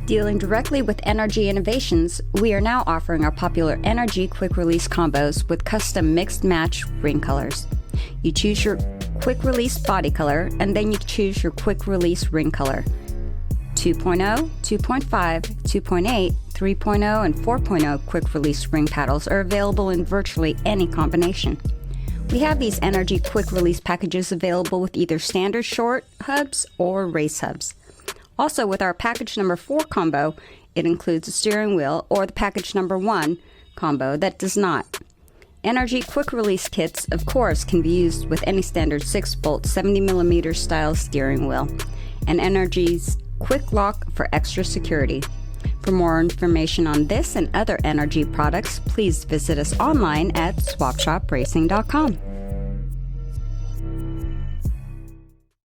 Dealing directly with NRG Innovations, we are now offering our popular NRG Quick Release combos with custom mixed match ring colors. You choose your quick release body color, and then you choose your quick release ring color. 2.0, 2.5, 2.8, 3.0, and 4.0 quick release ring paddles are available in virtually any combination. We have these NRG quick release packages available with either standard short hubs or race hubs. Also, with our package number 4 combo, it includes a steering wheel, or the package number 1 combo that does not. NRG quick release kits, of course, can be used with any standard 6-bolt 70mm style steering wheel, and NRG's quick lock for extra security. For more information on this and other NRG products, please visit us online at swapshopracing.com.